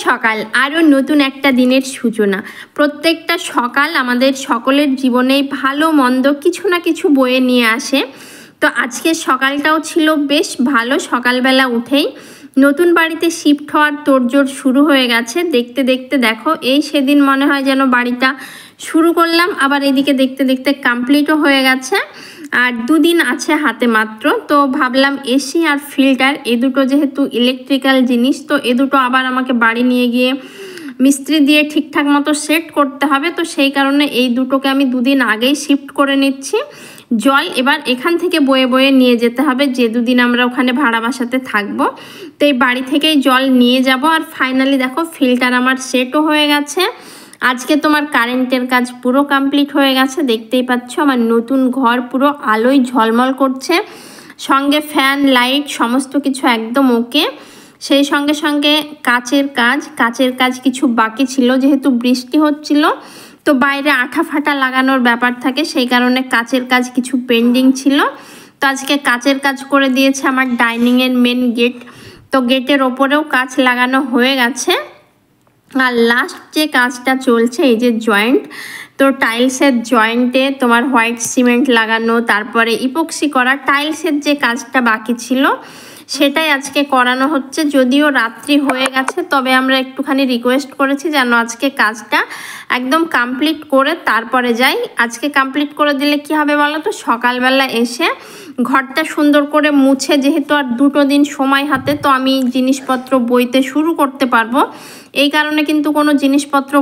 সকাল আরও নতুন একটা দিনের সূচনা। প্রত্যেকটা সকাল আমাদের সকলের জীবনেই ভালো মন্দ কিছু না কিছু বয়ে নিয়ে আসে। তো আজকের সকালটাও ছিল বেশ ভালো। সকালবেলা উঠেই নতুন বাড়িতে শিফট হওয়ার তোড়জোড় শুরু হয়ে গেছে। দেখতে দেখতে দেখো এই সেদিন মনে হয় যেন বাড়িটা শুরু করলাম, আবার এদিকে দেখতে দেখতে কমপ্লিটও হয়ে গেছে। আর দুদিন আছে হাতে মাত্র, তো ভাবলাম এসি আর ফিল্টার এ দুটো যেহেতু ইলেকট্রিক্যাল জিনিস, তো এ দুটো আবার আমাকে বাড়ি নিয়ে গিয়ে মিস্ত্রি দিয়ে ঠিকঠাক মতো সেট করতে হবে। তো সেই কারণে এই দুটোকে আমি দুদিন আগেই শিফট করে নিচ্ছি। জল এবার এখান থেকে বয়ে বয়ে নিয়ে যেতে হবে, যে দুদিন আমরা ওখানে ভাড়া বাসাতে থাকবো। তো এই বাড়ি থেকেই জল নিয়ে যাব। আর ফাইনালি দেখো ফিল্টার আমার সেটও হয়ে গেছে। আজকে তোমার কারেন্টের কাজ পুরো কমপ্লিট হয়ে গেছে। দেখতেই পাচ্ছ আমার নতুন ঘর পুরো আলোয় ঝলমল করছে, সঙ্গে ফ্যান লাইট সমস্ত কিছু একদম ওকে। সেই সঙ্গে সঙ্গে কাচের কাজ কিছু বাকি ছিল, যেহেতু বৃষ্টি হচ্ছিল তো বাইরে আঠা ফাটা লাগানোর ব্যাপার থাকে, সেই কারণে কাচের কাজ কিছু পেন্ডিং ছিল। তো আজকে কাচের কাজ করে দিয়েছে আমার ডাইনিংয়ের মেন গেট। তো গেটের ওপরেও কাচ লাগানো হয়ে গেছে। আর লাস্ট যে কাজটা চলছে এই যে জয়েন্ট, তো টাইলসের জয়েন্টে তোমার হোয়াইট সিমেন্ট লাগানো, তারপরে ইপক্সি করা, টাইলসের যে কাজটা বাকি ছিল সেটাই আজকে করানো হচ্ছে। যদিও রাত্রি হয়ে গেছে, তবে আমরা একটুখানি রিকোয়েস্ট করেছি যেন আজকে কাজটা একদম কমপ্লিট করে তারপরে যাই। আজকে কমপ্লিট করে দিলে কি হবে বলো তো, সকালবেলা এসে ঘরটা সুন্দর করে মুছে, যেহেতু আর দুটো দিন সময় হাতে, তো আমি জিনিসপত্র বইতে শুরু করতে পারবো। এই কারণে কিন্তু কোনো জিনিসপত্র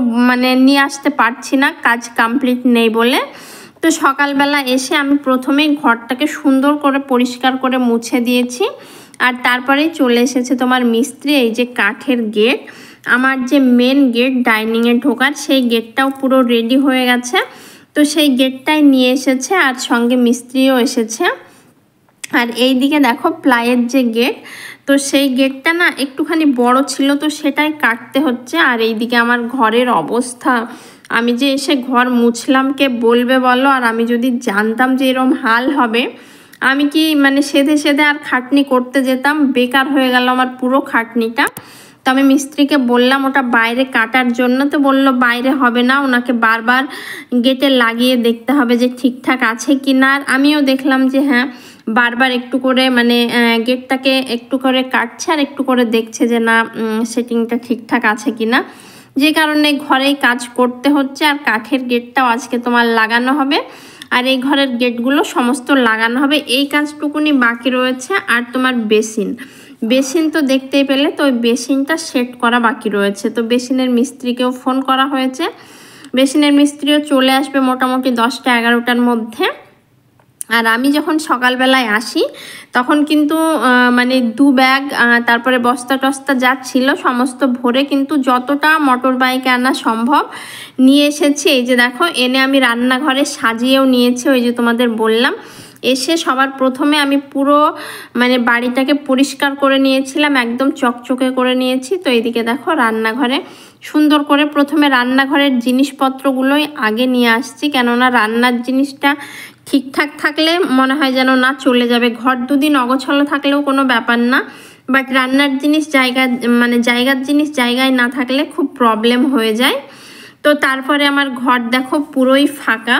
নিয়ে আসতে পারছি না, কাজ কমপ্লিট নেই বলে। তো সকালবেলা এসে আমি প্রথমেই ঘরটাকে সুন্দর করে পরিষ্কার করে মুছে দিয়েছি। আর তারপরেই চলে এসেছে তোমার মিস্ত্রি। এই যে কাঠের গেট, আমার যে মেন গেট ডাইনিংয়ে ঢোকার, সেই গেটটাও পুরো রেডি হয়ে গেছে। তো সেই গেটটাই নিয়ে এসেছে, আর সঙ্গে মিস্ত্রিও এসেছে। আর এই দিকে দেখো প্লাইয়ের যে গেট, তো সেই গেটটা না একটুখানি বড় ছিল, তো সেটাই কাটতে হচ্ছে। আর এইদিকে আমার ঘরের অবস্থা, আমি যে এসে ঘর মুছলাম কে বলবে বলো। আর আমি যদি জানতাম যে এরম হাল হবে, আমি কি সেধে সেধে আর খাটনি করতে যেতাম, বেকার হয়ে গেল আমার পুরো খাটনিটা। তো আমি মিস্ত্রিকে বললাম ওটা বাইরে কাটার জন্য, তো বললো বাইরে হবে না, ওনাকে বারবার গেটে লাগিয়ে দেখতে হবে যে ঠিকঠাক আছে কি না। আর আমিও দেখলাম যে হ্যাঁ, বারবার একটু করে গেটটাকে একটু করে কাটছে আর একটু করে দেখছে যে না সেটিংটা ঠিকঠাক আছে কি না, যে কারণে ঘরেই কাজ করতে হচ্ছে। আর কাঠের গেটটাও আজকে তোমার লাগানো হবে, আর এই ঘরের গেটগুলো সমস্ত লাগানো হবে। এই কাজটুকুনি বাকি রয়েছে। আর তোমার বেসিন তো দেখতেই পেলে, তো ওই বেসিনটা সেট করা বাকি রয়েছে। তো বেসিনের মিস্ত্রিকেও ফোন করা হয়েছে, বেসিনের মিস্ত্রিও চলে আসবে মোটামুটি 10টা-11টার মধ্যে। আর আমি যখন সকালবেলায় আসি তখন কিন্তু 2 ব্যাগ তারপরে বস্তা টস্তা যা ছিল সমস্ত ভরে কিন্তু যতটা মোটর বাইকে আনা সম্ভব নিয়ে এসেছি। এই যে দেখো এনে আমি রান্নাঘরে সাজিয়েও নিয়েছি। ওই যে তোমাদের বললাম, এসে সবার প্রথমে আমি পুরো বাড়িটাকে পরিষ্কার করে নিয়েছিলাম, একদম চকচকে করে নিয়েছি। তো এইদিকে দেখো রান্নাঘরে সুন্দর করে প্রথমে রান্নাঘরের জিনিসপত্রগুলোই আগে নিয়ে আসছি, কেননা রান্নার জিনিসটা ঠিকঠাক থাকলে মনে হয় যেন না চলে যাবে। ঘর দুদিন অগোছালো থাকলেও কোনো ব্যাপার না, বাট রান্নার জিনিস জায়গার জিনিস জায়গায় না থাকলে খুব প্রবলেম হয়ে যায়। তো তারপরে আমার ঘর দেখো পুরোই ফাঁকা।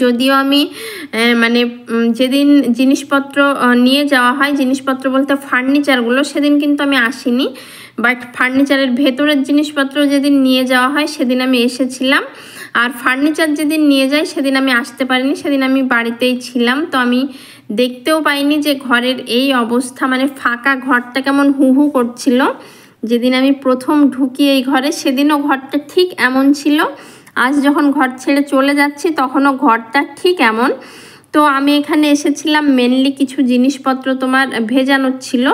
যদিও আমি যেদিন জিনিসপত্র নিয়ে যাওয়া হয়, জিনিসপত্র বলতে ফার্নিচারগুলো, সেদিন কিন্তু আমি আসিনি, বাট ফার্নিচারের ভেতরের জিনিসপত্র যেদিন নিয়ে যাওয়া হয় সেদিন আমি এসেছিলাম। আর ফার্নিচার যেদিন নিয়ে যাই সেদিন আমি আসতে পারিনি, সেদিন আমি বাড়িতেই ছিলাম। তো আমি দেখতেও পাইনি যে ঘরের এই অবস্থা, ফাঁকা ঘরটা কেমন হু হু করছিল। যেদিন আমি প্রথম ঢুকি এই ঘরে সেদিনও ঘরটা ঠিক এমন ছিল, আজ যখন ঘর ছেড়ে চলে যাচ্ছি তখনও ঘরটা ঠিক এমন। তো আমি এখানে এসেছিলাম মেনলি কিছু জিনিসপত্র তোমার ভেজানোর ছিল,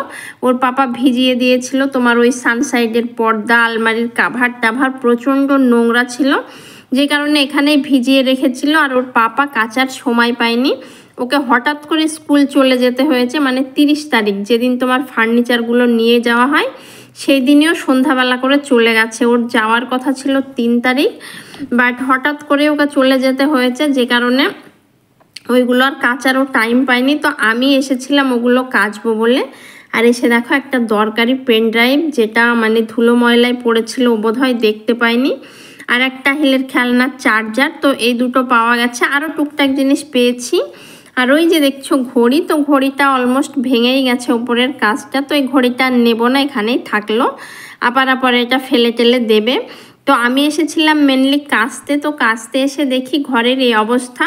ওর পাপা ভিজিয়ে দিয়েছিল। তোমার ওই সানসাইডের পর্দা, আলমারির কাভার টাভার প্রচণ্ড নোংরা ছিল, যে কারণে এখানেই ভিজিয়ে রেখেছিল। আর ওর পাপা কাচার সময় পায়নি, ওকে হঠাৎ করে স্কুল চলে যেতে হয়েছে। 30 তারিখ যেদিন তোমার ফার্নিচারগুলো নিয়ে যাওয়া হয় সেই দিনেও সন্ধ্যাবেলা করে চলে গেছে। ওর যাওয়ার কথা ছিল 3 তারিখ, বাট হঠাৎ করে ওকে চলে যেতে হয়েছে, যে কারণে ওইগুলো আর কাচারও টাইম পাইনি। তো আমি এসেছিলাম ওগুলো কাচবো বলে। আর এসে দেখো একটা দরকারি পেন ড্রাইভ, যেটা মানে ধুলো ময়লায় পড়েছিল, ও বোধহয় দেখতে পাইনি। আর একটা আহিলের খেলনার চার্জার, তো এই দুটো পাওয়া গেছে। আরও টুকটাক জিনিস পেয়েছি। আর ওই যে দেখছো ঘড়ি, তো ঘড়িটা অলমোস্ট ভেঙেই গেছে উপরের কাজটা, তো এই ঘড়িটা নেব না, এখানেই থাকলো। পরে এটা ফেলে টেলে দেবে। তো আমি এসেছিলাম মেনলি কাচতে, তো কাচতে এসে দেখি ঘরের এই অবস্থা।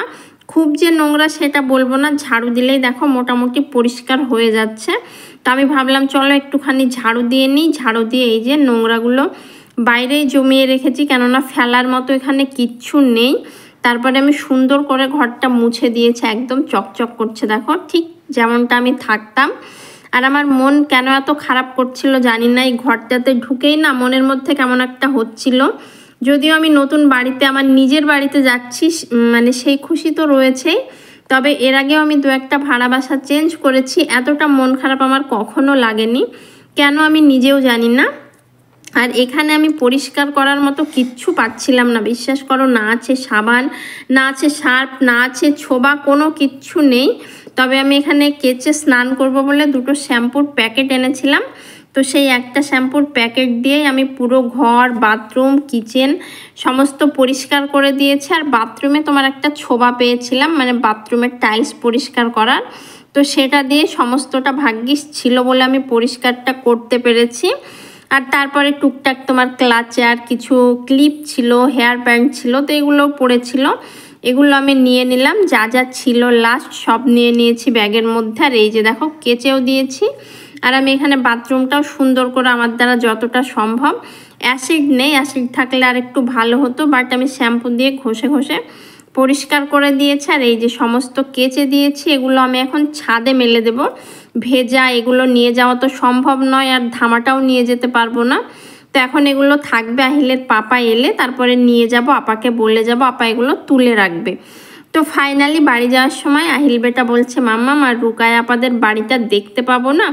খুব যে নোংরা সেটা বলবো না, ঝাড়ু দিলেই দেখো মোটামুটি পরিষ্কার হয়ে যাচ্ছে। তো আমি ভাবলাম চলো একটুখানি ঝাড়ু দিয়ে নিই। ঝাড়ু দিয়ে এই যে নোংরাগুলো বাইরেই জমিয়ে রেখেছি, কেননা ফেলার মতো এখানে কিচ্ছু নেই। তারপরে আমি সুন্দর করে ঘরটা মুছে দিয়েছি, একদম চকচক করছে দেখো, ঠিক যেমনটা আমি থাকতাম। আর আমার মন কেন এত খারাপ করছিল জানি না, এই ঘরটাতে ঢুকেই না মনের মধ্যে কেমন একটা হচ্ছিল। যদিও আমি নতুন বাড়িতে, আমার নিজের বাড়িতে যাচ্ছি, মানে সেই খুশি তো রয়েছেই, তবে এর আগেও আমি দু একটা ভাড়া বাসা চেঞ্জ করেছি, এতটা মন খারাপ আমার কখনো লাগেনি, কেন আমি নিজেও জানি না। আর এখানে আমি পরিষ্কার করার মতো কিচ্ছু পাচ্ছিলাম না, বিশ্বাস করো, না আছে সাবান, না আছে সার্ফ, না আছে ছোবা, কোনো কিচ্ছু নেই। তবে আমি এখানে কেচে স্নান করব বলে দুটো শ্যাম্পুর প্যাকেট এনেছিলাম, তো সেই একটা শ্যাম্পুর প্যাকেট দিয়েই আমি পুরো ঘর, বাথরুম, কিচেন সমস্ত পরিষ্কার করে দিয়েছি। আর বাথরুমে তোমার একটা ছোবা পেয়েছিলাম, মানে বাথরুমের টাইলস পরিষ্কার করার, তো সেটা দিয়ে সমস্তটা ভাগ্যিস ছিল বলে আমি পরিষ্কারটা করতে পেরেছি। আর তারপরে টুকটাক তোমার ক্লাচে আর কিছু ক্লিপ ছিল, হেয়ার ব্যান্ড ছিল, তো এগুলো পড়েছিল, এগুলো আমি নিয়ে নিলাম। যা যা ছিল লাস্ট সব নিয়ে নিয়েছি ব্যাগের মধ্যে। আর এই যে দেখো কেচেও দিয়েছি। আর আমি এখানে বাথরুমটাও সুন্দর করে আমার দ্বারা যতটা সম্ভব, অ্যাসিড নেই, অ্যাসিড থাকলে আর একটু ভালো হতো, বাট আমি শ্যাম্পু দিয়ে ঘষে ঘষে পরিষ্কার করে দিয়েছি। আর এই যে সমস্ত কেচে দিয়েছি, এগুলো আমি এখন ছাদে মেলে দেব। ভেজা এগুলো নিয়ে যাওয়া তো সম্ভব নয়, আর ধামাটাও নিয়ে যেতে পারবো না, তো এখন এগুলো থাকবে, আহিলের পাপা এলে তারপরে নিয়ে যাব, আপাকে বলে যাব, আপা এগুলো তুলে রাখবে। তো ফাইনালি বাড়ি যাওয়ার সময় আহিল বেটা বলছে, মাম্মা আর রুকায় আপাদের বাড়িটা দেখতে পাবো না?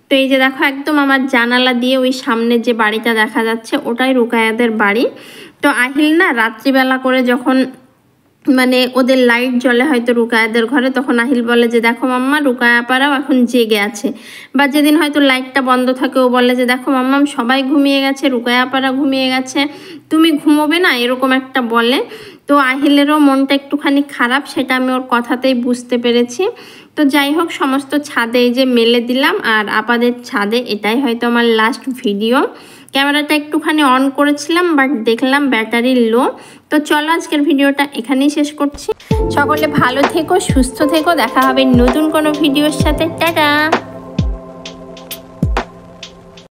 তো এই যে দেখো একদম আমার জানালা দিয়ে ওই সামনে যে বাড়িটা দেখা যাচ্ছে ওটাই রুকায়াদের বাড়ি। তো আহিল না রাত্রিবেলা করে যখন মানে ওদের লাইট জ্বলে হয়তো রুকায়াদের ঘরে, তখন আহিল বলে যে দেখো মাম্মা রুকায়া আপারাও এখন জেগে আছে। বা যেদিন হয়তো লাইটটা বন্ধ থাকে ও বলে যে দেখো মাম্মাম সবাই ঘুমিয়ে গেছে, রুকায়া আপারা ঘুমিয়ে গেছে, তুমি ঘুমোবে না, এরকম একটা বলে। তো আহিলেরও মনটা একটুখানি খারাপ, সেটা আমি ওর কথাতেই বুঝতে পেরেছি। তো যাই হোক সমস্ত ছাদে এই যে মেলে দিলাম, আর আপাদের ছাদে এটাই হয়তো আমার লাস্ট ভিডিও। ক্যামেরাটা একটুখানি অন করেছিলাম, বাট দেখলাম ব্যাটারি লো। তো চলো আজকের ভিডিওটা এখানেই শেষ করছি। সকলে ভালো থেকো, সুস্থ থেকো, দেখা হবে নতুন কোনো ভিডিওর সাথে। টাটা।